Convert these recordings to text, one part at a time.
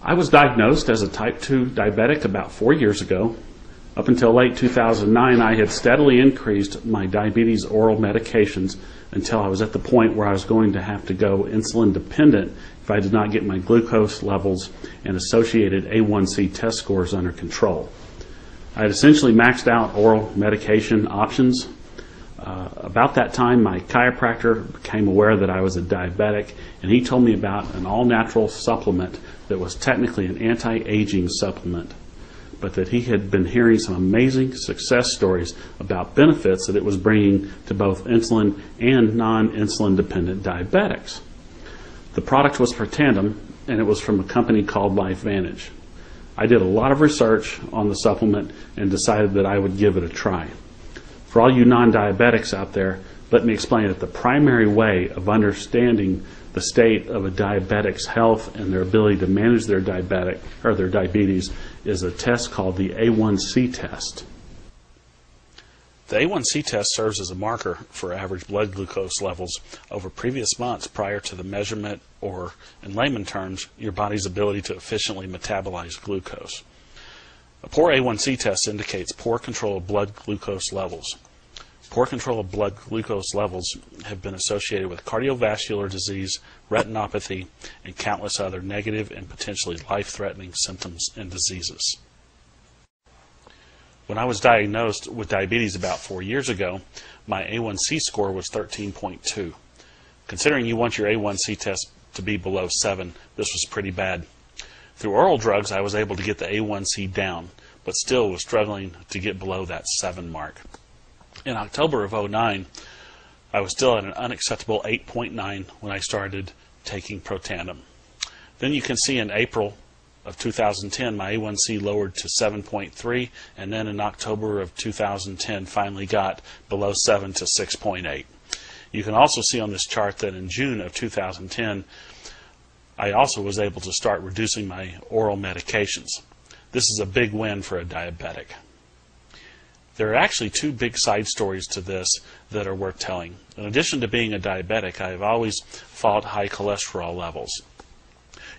I was diagnosed as a type 2 diabetic about 4 years ago. Up until late 2009, I had steadily increased my diabetes oral medications until I was at the point where I was going to have to go insulin dependent if I did not get my glucose levels and associated A1C test scores under control. I had essentially maxed out oral medication options. About that time, my chiropractor became aware that I was a diabetic, and he told me about an all-natural supplement that was technically an anti-aging supplement, but that he had been hearing some amazing success stories about benefits that it was bringing to both insulin and non-insulin dependent diabetics. The product was Protandim, and it was from a company called LifeVantage. I did a lot of research on the supplement and decided that I would give it a try. For all you non-diabetics out there, let me explain that the primary way of understanding the state of a diabetic's health and their ability to manage their diabetes is a test called the A1C test. The A1C test serves as a marker for average blood glucose levels over previous months prior to the measurement, or in layman terms, your body's ability to efficiently metabolize glucose. A poor A1C test indicates poor control of blood glucose levels. Poor control of blood glucose levels have been associated with cardiovascular disease, retinopathy, and countless other negative and potentially life-threatening symptoms and diseases. When I was diagnosed with diabetes about 4 years ago, my A1C score was 13.2. Considering you want your A1C test to be below 7, this was pretty bad. Through oral drugs, I was able to get the A1C down, but still was struggling to get below that 7 mark. In October of 2009, I was still at an unacceptable 8.9 when I started taking Protandim. Then you can see in April of 2010, my A1C lowered to 7.3, and then in October of 2010 finally got below 7 to 6.8. You can also see on this chart that in June of 2010, I also was able to start reducing my oral medications. This is a big win for a diabetic. There are actually two big side stories to this that are worth telling. In addition to being a diabetic, I have always fought high cholesterol levels.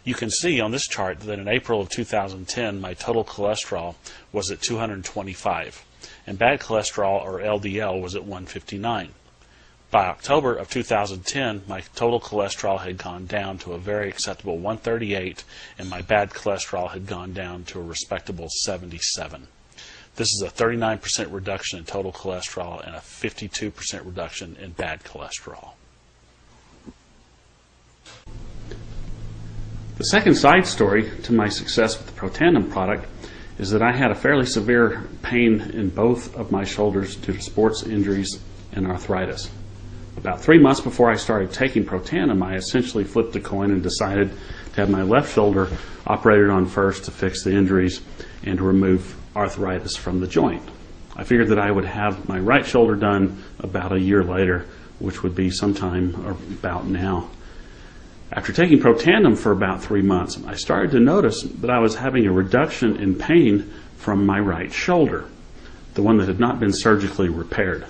You can see on this chart that in April of 2010, my total cholesterol was at 225, and bad cholesterol, or LDL, was at 159. By October of 2010, my total cholesterol had gone down to a very acceptable 138, and my bad cholesterol had gone down to a respectable 77. This is a 39% reduction in total cholesterol and a 52% reduction in bad cholesterol. The second side story to my success with the Protandim product is that I had a fairly severe pain in both of my shoulders due to sports injuries and arthritis. About 3 months before I started taking Protandim, I essentially flipped a coin and decided to have my left shoulder operated on first to fix the injuries and to remove arthritis from the joint. I figured that I would have my right shoulder done about a year later, which would be sometime about now. After taking Protandim for about 3 months, I started to notice that I was having a reduction in pain from my right shoulder, the one that had not been surgically repaired.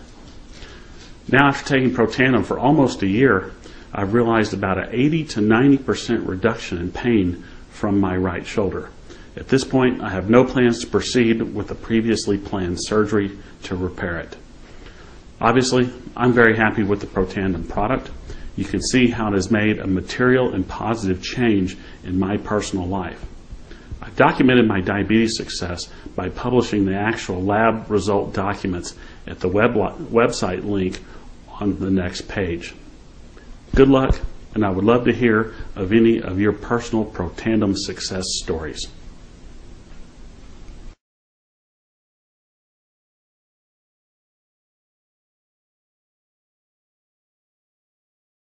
Now, after taking Protandim for almost a year, I've realized about an 80 to 90% reduction in pain from my right shoulder. At this point, I have no plans to proceed with the previously planned surgery to repair it. Obviously, I'm very happy with the Protandim product. You can see how it has made a material and positive change in my personal life. I've documented my diabetes success by publishing the actual lab result documents at the website link on the next page. Good luck, and I would love to hear of any of your personal Protandim success stories.